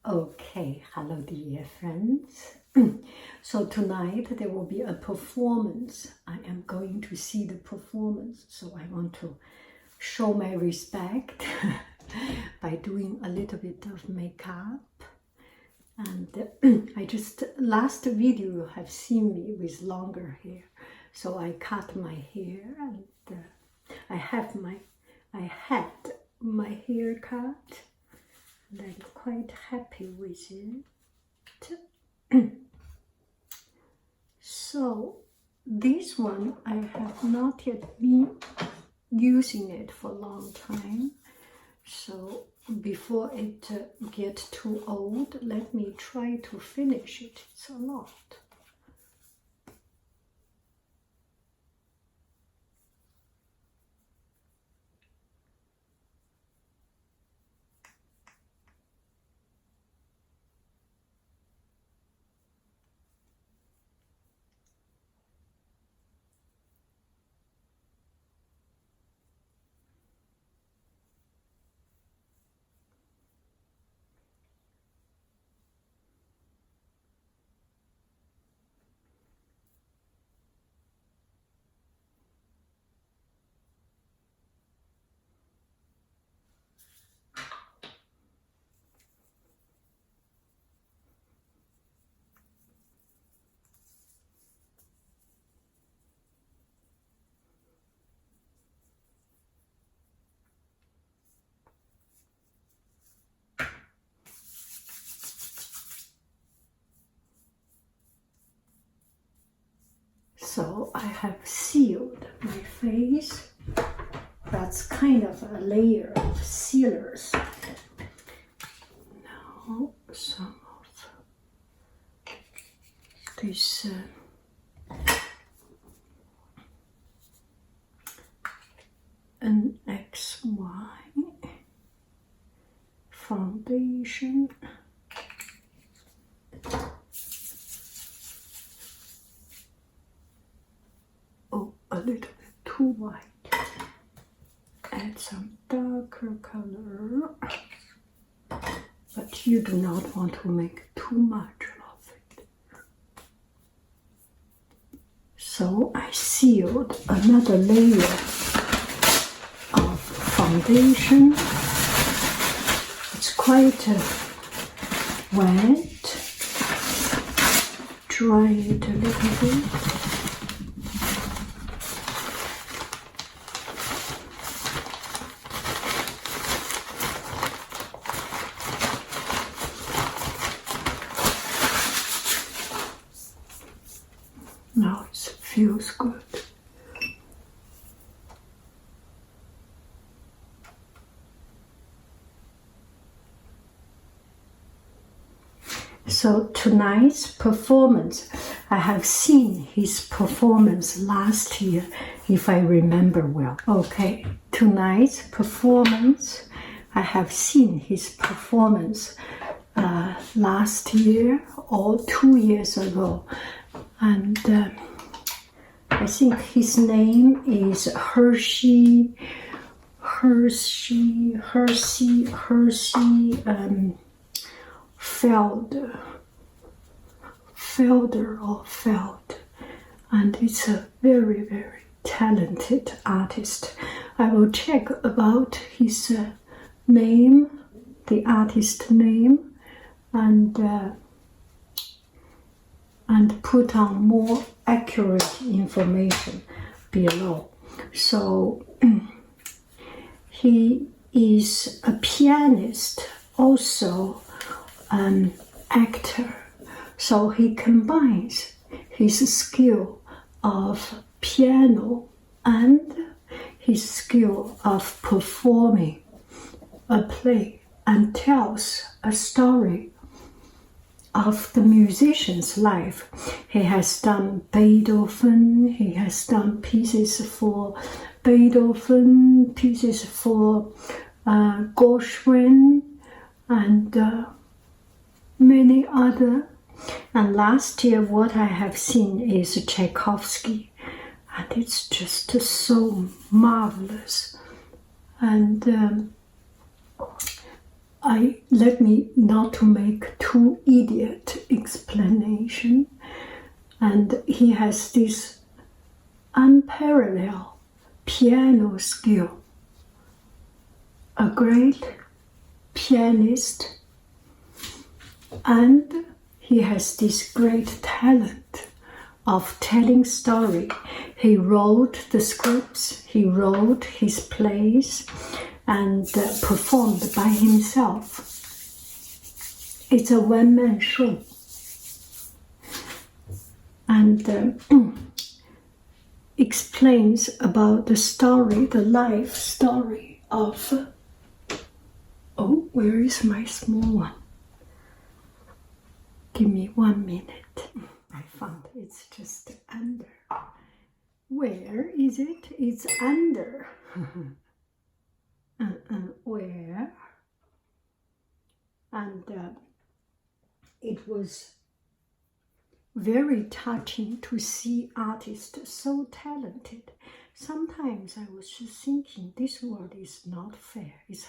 Okay, hello dear friends. So tonight there will be a performance. I am going to see the performance, so I want to show my respect by doing a little bit of makeup. And I just, last video you have seen me with longer hair, so I cut my hair and I had my hair cut. And I'm quite happy with it. So this one I have not yet been using it for a long time. So before it gets too old, let me try to finish it. It's a lot. So I have sealed my face. That's kind of a layer of sealers. Now some of this NXY foundation. A little bit too white. Add some darker color, but you do not want to make too much of it. So I sealed another layer of foundation. It's quite wet. Dry it a little bit. Now it feels good. So tonight's performance, I have seen his performance last year, if I remember well. Okay, tonight's performance, I have seen his performance last year or 2 years ago. And I think his name is Hershey Felder, and it's a very, very talented artist. I will check about his name, the artist name, and put on more accurate information below. So he is a pianist, also an actor. So he combines his skill of piano and his skill of performing a play and tells a story of the musician's life. He has done Beethoven, he has done pieces for Beethoven, pieces for Gershwin, and many other. And last year what I have seen is Tchaikovsky, and it's just so marvelous. And let me not to make too idiot explanation. And he has this unparalleled piano skill, a great pianist, and he has this great talent of telling story. He wrote the scripts, he wrote his plays, and performed by himself. It's a one-man show. And explains about the story, the life story of... Oh, where is my small one? Give me 1 minute. I found it's just under. Where is it? It's under. Where? And it was very touching to see artists so talented. Sometimes I was just thinking, this world is not fair. It's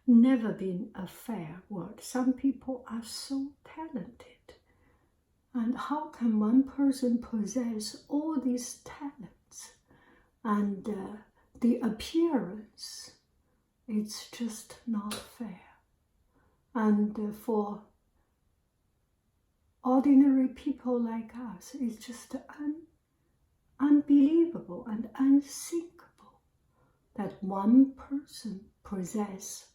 never been a fair world. Some people are so talented. And how can one person possess all these talents? And the appearance, it's just not fair. And for ordinary people like us, it's just unbelievable and unthinkable that one person possesses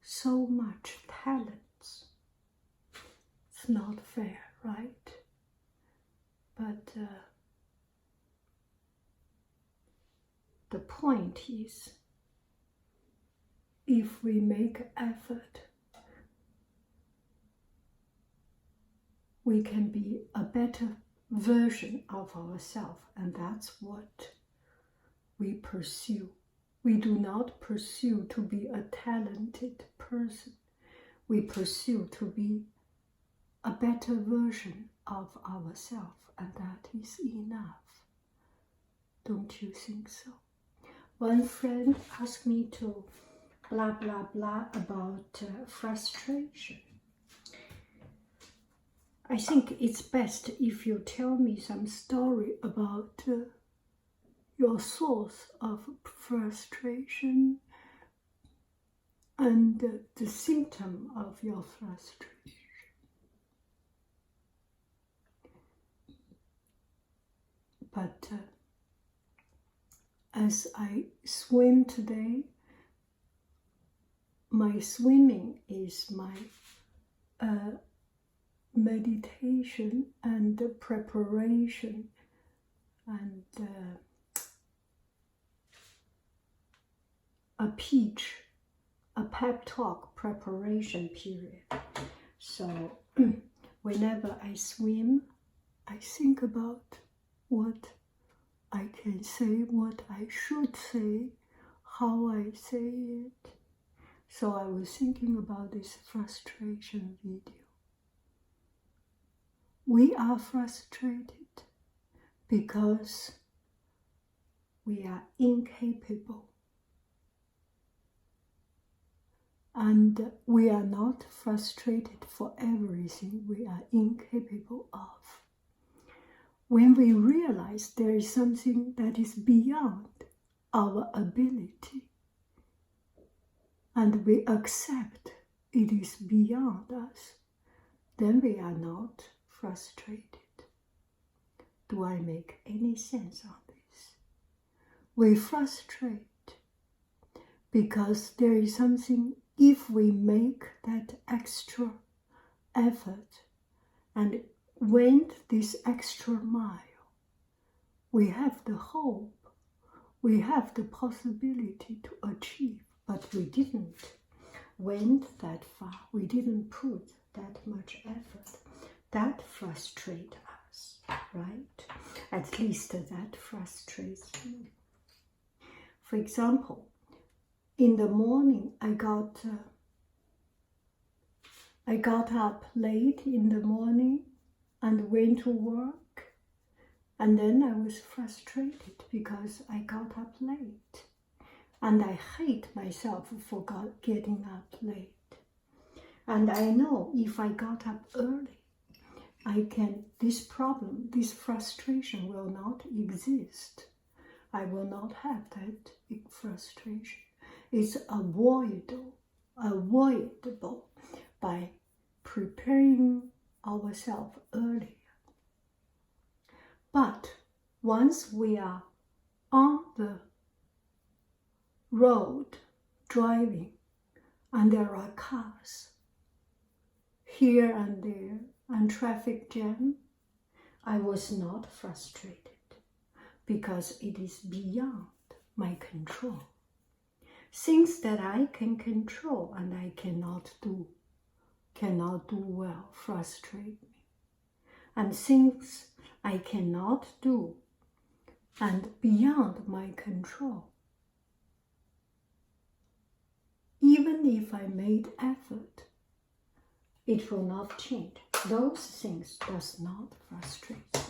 so much talents. It's not fair, right? But the point is, if we make effort, we can be a better version of ourselves, and that's what we pursue. We do not pursue to be a talented person. We pursue to be a better version of ourselves, and that is enough. Don't you think so? One friend asked me to blah blah blah about frustration. I think it's best if you tell me some story about your source of frustration and the symptom of your frustration. But as I swim today, my swimming is my meditation and preparation and a pep talk preparation period. So whenever I swim, I think about what I can say, what I should say, how I say it. So I was thinking about this frustration video. We are frustrated because we are incapable. And we are not frustrated for everything we are incapable of. When we realize there is something that is beyond our ability, and we accept it is beyond us, then we are not frustrated. Do I make any sense on this? We frustrate because there is something, if we make that extra effort and went this extra mile, we have the hope, we have the possibility to achieve, but we didn't went that far, we didn't put that much effort. That frustrates us, right? At least that frustrates me. For example, in the morning, I got up late in the morning and went to work, and then I was frustrated because I got up late, and I hate myself for getting up late. And I know if I got up early, this problem, this frustration will not exist. I will not have that frustration. It's avoidable by preparing ourselves earlier. But once we are on the road driving and there are cars here and there and traffic jam, I was not frustrated because it is beyond my control. Things that I can control and I cannot do well frustrate me. And things I cannot do and beyond my control, even if I made effort, it will not change. Those things does not frustrate me.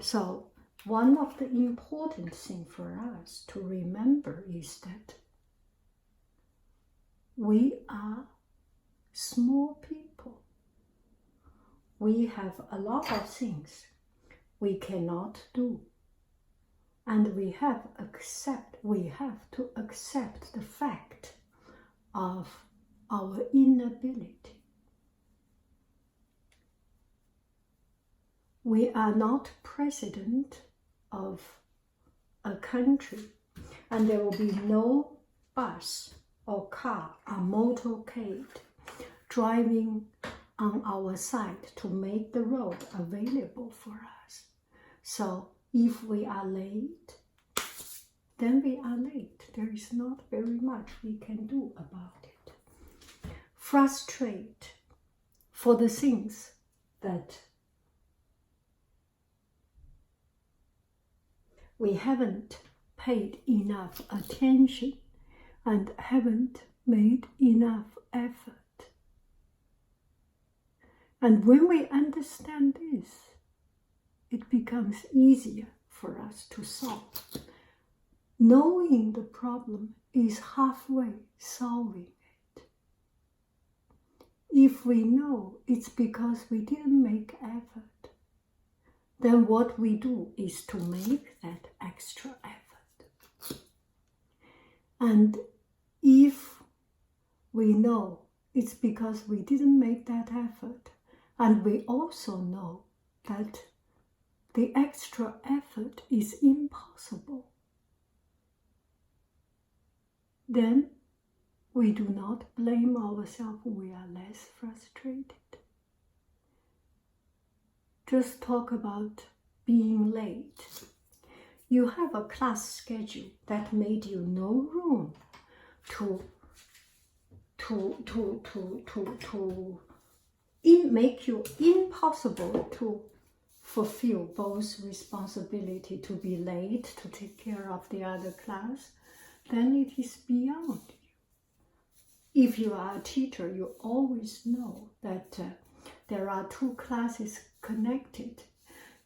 So one of the important things for us to remember is that we are small people. We have a lot of things we cannot do. And we have to accept the fact of our inability. We are not president of a country, and there will be no bus or car or motorcade driving on our side to make the road available for us. So if we are late, then we are late. There is not very much we can do about it. Frustrate for the things that we haven't paid enough attention and haven't made enough effort. And when we understand this, it becomes easier for us to solve. Knowing the problem is halfway solving it. If we know it's because we didn't make effort, then what we do is to make that extra effort. And if we know it's because we didn't make that effort, and we also know that the extra effort is impossible, then we do not blame ourselves, we are less frustrated. Just talk about being late. You have a class schedule that made you no room to make you impossible to fulfill both responsibility to be late, to take care of the other class, then it is beyond you. If you are a teacher, you always know that there are two classes connected.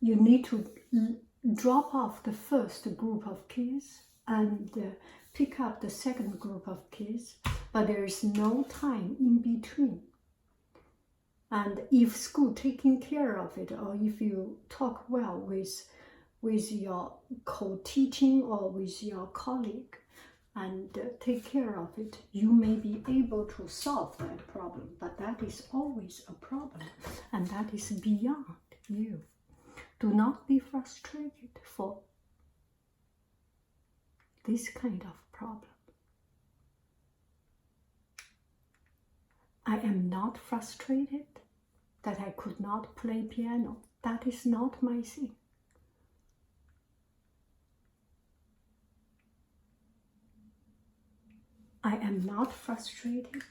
You need to drop off the first group of kids and pick up the second group of kids, but there is no time in between. And if school taking care of it, or if you talk well with your co-teaching or with your colleague and take care of it, you may be able to solve that problem. But that is always a problem, and that is beyond you. Do not be frustrated for this kind of problem. I am not frustrated that I could not play piano. That is not my thing. I am not frustrated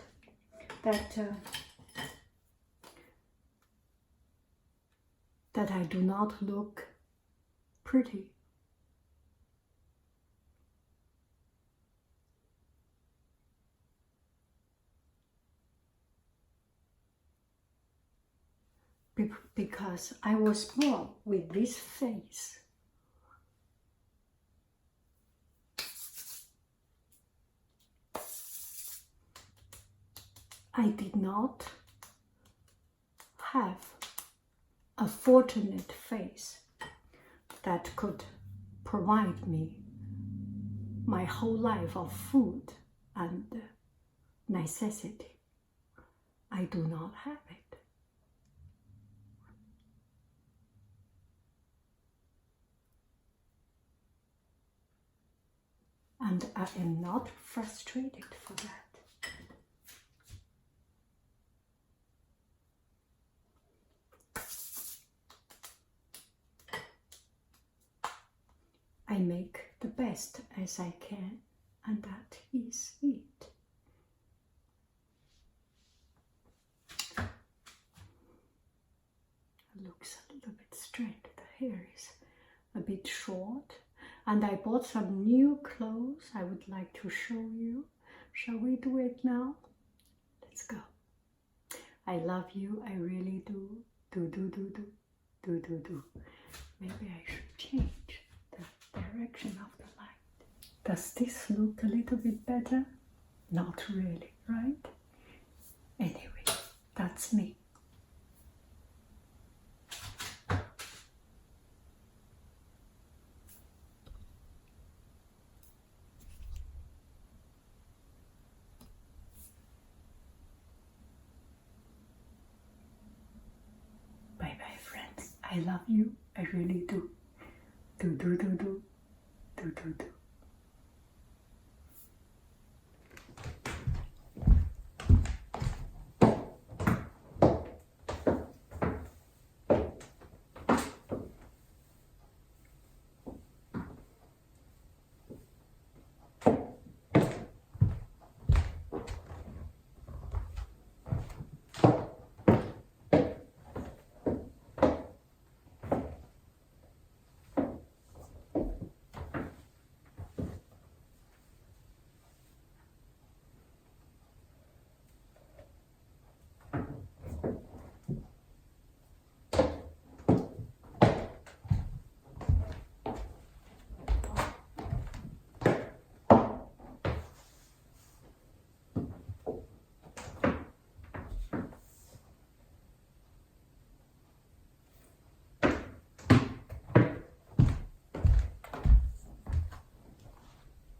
that I do not look pretty. Because I was born with this face. I did not have a fortunate face that could provide me my whole life of food and necessity. I do not have it. And I am not frustrated for that. I make the best as I can, and that is it. It looks a little bit straight. The hair is a bit short. And I bought some new clothes I would like to show you. Shall we do it now? Let's go. I love you. I really do. Do. Maybe I should change the direction of the light. Does this look a little bit better? Not really, right? Anyway, that's me. Bye bye, friends. I love you. I really do. Do.